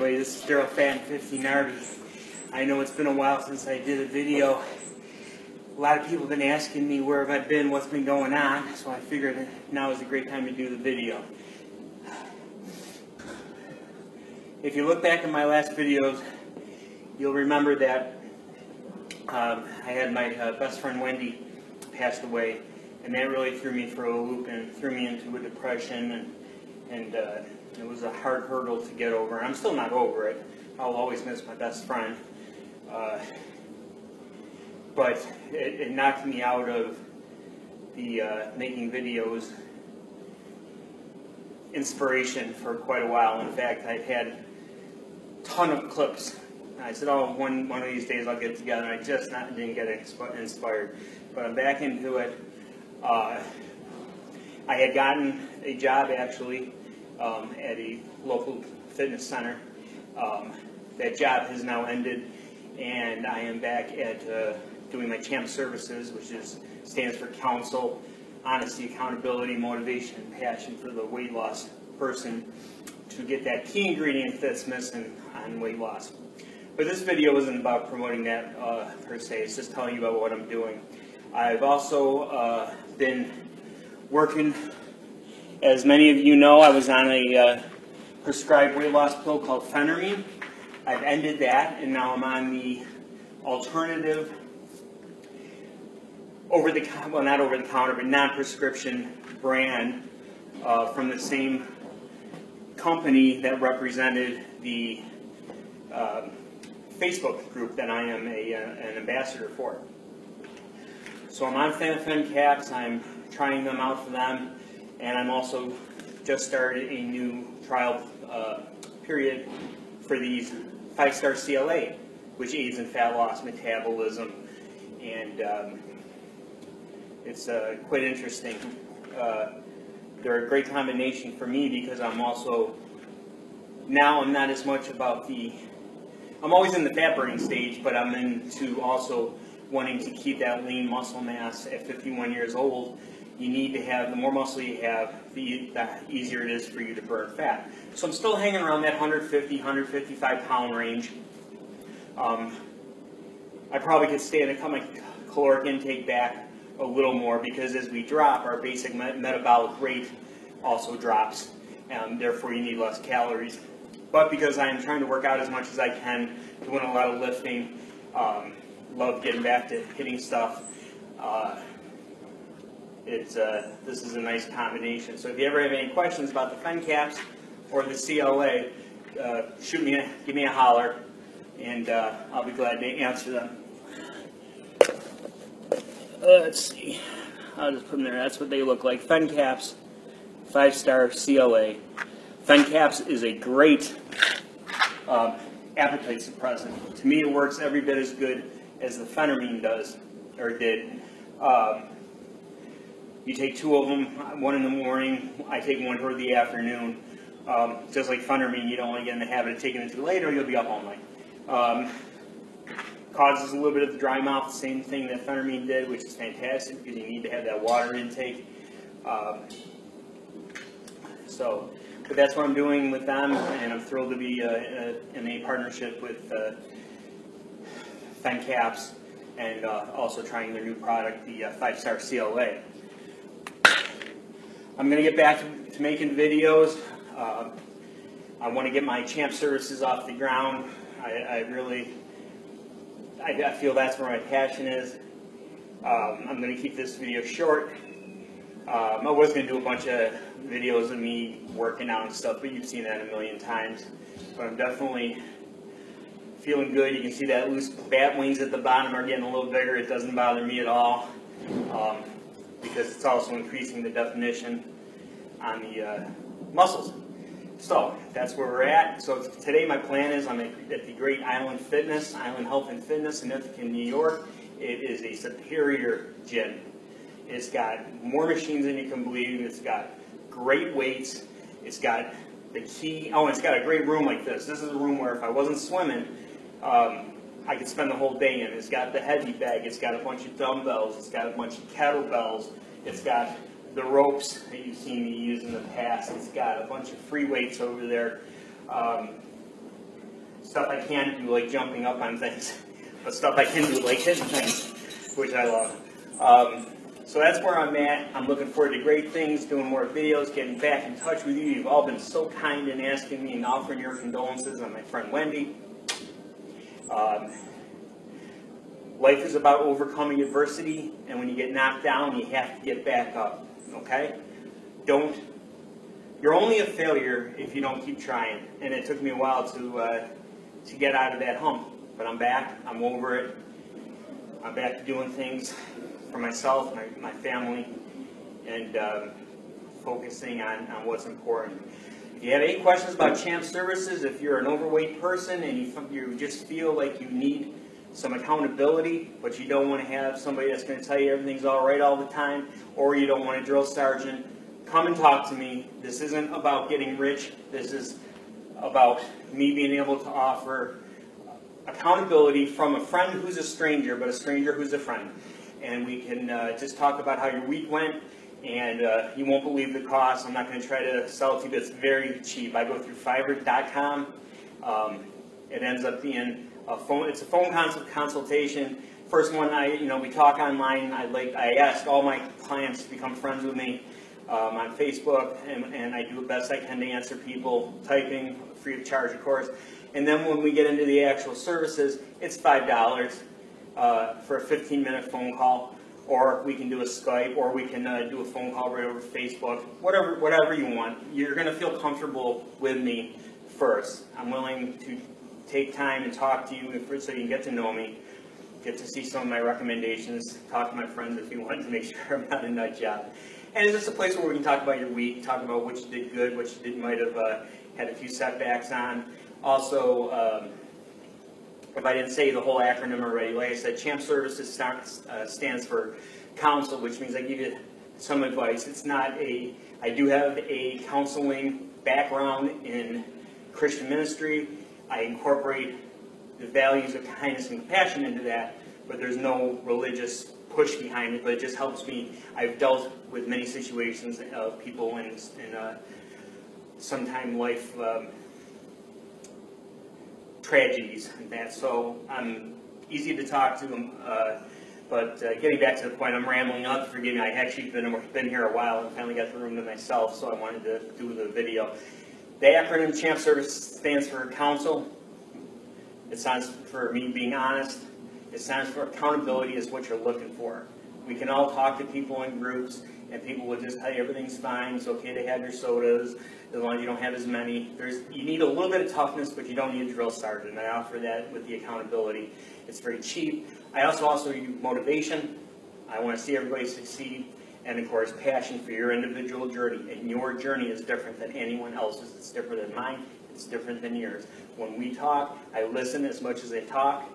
everybody, this is DARRYL fAT 50 Narbe. I know it's been a while since I did a video. A lot of people have been asking me where have I been, what's been going on, so I figured now is a great time to do the video. If you look back at my last videos, you'll remember that I had my best friend Wendy passed away, and that really threw me for a loop and threw me into a depression, and it was a hard hurdle to get over. I'm still not over it. I'll always miss my best friend. But it knocked me out of the making videos inspiration for quite a while. In fact, I've had a ton of clips. I said, oh, one of these days I'll get together, and I just didn't get inspired. But I'm back into it. I had gotten a job, actually, at a local fitness center. That job has now ended, and I am back at doing my CHAMP services, which stands for counsel, honesty, accountability, motivation, and passion for the weight loss person to get that key ingredient that's missing on weight loss. But this video isn't about promoting that per se. It's just telling you about what I'm doing. I've also been working, as many of you know, I was on a prescribed weight loss pill called phentermine. I've ended that, and now I'm on the alternative not over-the-counter, but non-prescription brand from the same company that represented the Facebook group that I am an ambassador for. So I'm on fAT caps, I'm trying them out for them, and I'm also just started a new trial period for these 5-star CLA, which aids in fat loss, metabolism, and it's quite interesting. They're a great combination for me because I'm not as much about I'm always in the fat burning stage, but I'm into also wanting to keep that lean muscle mass at 51 years old. You need to have, the more muscle you have, the easier it is for you to burn fat. So I'm still hanging around that 150, 155 pound range. I probably could stay and cut my caloric intake back a little more because as we drop, our basic metabolic rate also drops, and therefore you need less calories. But because I am trying to work out as much as I can, doing a lot of lifting, love getting back to hitting stuff, this is a nice combination. So if you ever have any questions about the fAT caps or the CLA, give me a holler, and I'll be glad to answer them. Let's see. I'll just put them there. That's what they look like. fAT caps, 5-star CLA. fAT caps is a great appetite suppressant. To me, it works every bit as good as the phentermine does, or did. You take 2 of them, one in the morning, I take one toward the afternoon. Just like phentermine, you don't want to get in the habit of taking it too late or you'll be up all night. Causes a little bit of the dry mouth, same thing that phentermine did, which is fantastic because you need to have that water intake. But that's what I'm doing with them, and I'm thrilled to be in a partnership with fAT caps and also trying their new product, the 5-star CLA. I'm going to get back to making videos. I want to get my CHAMP services off the ground. I feel that's where my passion is. I'm going to keep this video short. I was going to do a bunch of videos of me working out and stuff, but you've seen that a million times. But I'm definitely feeling good. You can see that loose bat wings at the bottom are getting a little bigger. It doesn't bother me at all because it's also increasing the definition on the muscles. So that's where we're at. So today my plan is I'm at the great Island Health and Fitness in Ithaca, New York. It is a superior gym. It's got more machines than you can believe. It's got great weights. It's got it's got a great room like this. This is a room where if I wasn't swimming, I could spend the whole day in. It's got the heavy bag. It's got a bunch of dumbbells. It's got a bunch of kettlebells. It's got the ropes that you've seen me use in the past. It's got a bunch of free weights over there. stuff I can't do, like jumping up on things, but stuff I can do, like hitting things, which I love. So that's where I'm at. I'm looking forward to great things, doing more videos, getting back in touch with you. You've all been so kind in asking me and offering your condolences on my friend Wendy. Life is about overcoming adversity, and when you get knocked down, you have to get back up, okay? You're only a failure if you don't keep trying, and it took me a while to get out of that hump, but I'm back, I'm over it. I'm back to doing things for myself, my family, and focusing on what's important. If you have any questions about Champ Services, if you're an overweight person and you just feel like you need some accountability, but you don't want to have somebody that's going to tell you everything's all right all the time, or you don't want a drill sergeant, come and talk to me. This isn't about getting rich. This is about me being able to offer accountability from a friend who's a stranger, but a stranger who's a friend. And we can just talk about how your week went, and you won't believe the cost. I'm not going to try to sell it to you, but it's very cheap. I go through Fiverr.com. It ends up being it's a phone consultation. First one, we talk online. I ask all my clients to become friends with me on Facebook, and I do the best I can to answer people, typing, free of charge, of course. And then when we get into the actual services, it's $5 for a 15-minute phone call, or we can do a Skype, or we can do a phone call right over Facebook, whatever you want. You're going to feel comfortable with me first. I'm willing to take time and talk to you so you can get to know me, get to see some of my recommendations, talk to my friends if you want to make sure I'm not a nut job. And it's just a place where we can talk about your week, talk about what you did good, what you might have had a few setbacks on. Also, if I didn't say the whole acronym already, like I said, Champ Services stands for counsel, which means I give you some advice. It's not I do have a counseling background in Christian ministry. I incorporate the values of kindness and compassion into that, but there's no religious push behind it, but it just helps me. I've dealt with many situations of people in sometime life tragedies and that, so I'm easy to talk to. But getting back to the point, I'm rambling on. Forgive me. I actually been here a while and finally got the room to myself, so I wanted to do the video. The acronym Champ Service stands for counsel. It stands for me being honest. It stands for accountability is what you're looking for. We can all talk to people in groups, and people will just tell you everything's fine. It's okay to have your sodas as long as you don't have as many. You need a little bit of toughness, but you don't need a drill sergeant. I offer that with the accountability. It's very cheap. I also use motivation. I want to see everybody succeed. And of course, passion for your individual journey. And your journey is different than anyone else's. It's different than mine. It's different than yours. When we talk, I listen as much as I talk.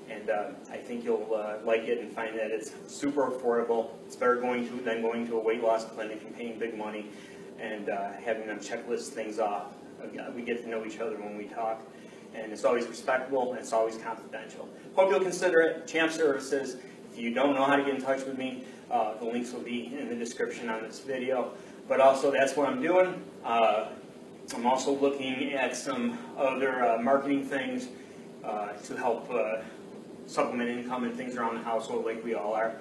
And I think you'll like it and find that it's super affordable. It's better than going to a weight loss clinic and paying big money and having them checklist things off. We get to know each other when we talk. And it's always respectable and it's always confidential. Hope you'll consider it. Champ Services. If you don't know how to get in touch with me, the links will be in the description on this video. But also, that's what I'm doing. I'm also looking at some other marketing things to help supplement income and things around the household, like we all are.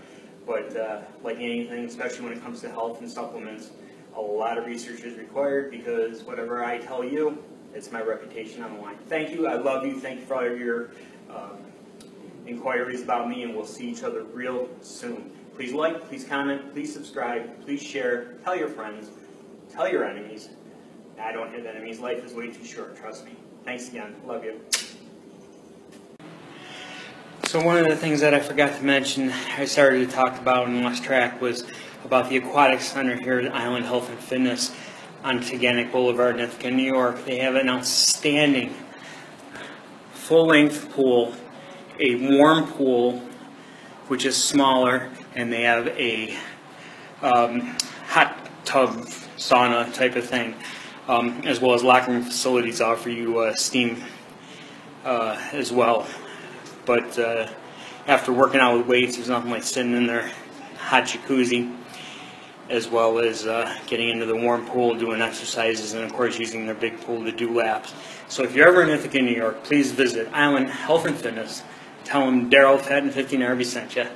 But like anything, especially when it comes to health and supplements, a lot of research is required, because whatever I tell you, it's my reputation on the line. Thank you. I love you. Thank you for all of your inquiries about me, and we'll see each other real soon. Please like, please comment, please subscribe, please share, tell your friends, tell your enemies. I don't have enemies. Life is way too short, trust me. Thanks again. Love you. So one of the things that I forgot to mention, I started to talk about and lost track, was about the Aquatic Center here at Island Health and Fitness on Teganic Boulevard in Ithaca, New York. They have an outstanding full-length pool, a warm pool, which is smaller, and they have a hot tub sauna type of thing, as well as locker room facilities offer you steam as well. But after working out with weights, there's nothing like sitting in their hot jacuzzi. as well as getting into the warm pool, doing exercises, and of course using their big pool to do laps. So if you're ever in Ithaca, New York, please visit Island Health and Fitness. Tell them Darryl, fAT and 50 Narbe sent you.